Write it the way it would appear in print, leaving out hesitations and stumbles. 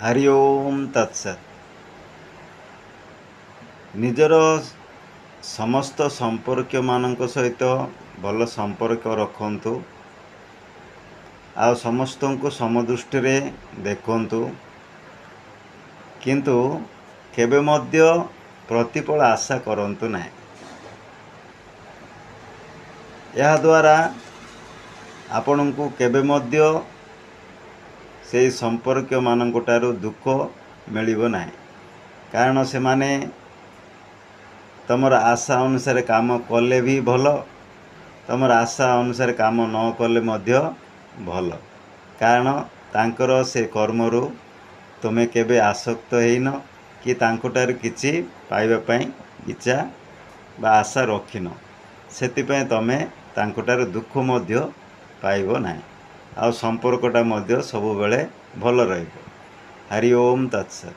हरि ओम तत्सत। निजर समस्त संपर्क मानक सहित भल संपर्क रखंतु आ समस्त को समदृष्टि रे देखंतु, किंतु केबे मध्य प्रतिफल आशा करंतु नहीं। यह द्वारा आपण को केबे मध्य से संपर्क मानकटारू दुख मिलिबो नहीं, कारण से माने तमर आशा अनुसार काम कले भी भल, तमर आशा अनुसार काम न कले मध्य भल, कारण तांकर से कर्मरु तुमे केबे आसक्त हेन कि तांकोटार किछि पाइबा पई इच्छा बा आशा रखिन, सेतिपय तमे तांकोटार दुख मध्य पाइबो नाही, आ संपर्कटा मध्य सबु बेले भल रहिबो। हरि ओम तत्सत।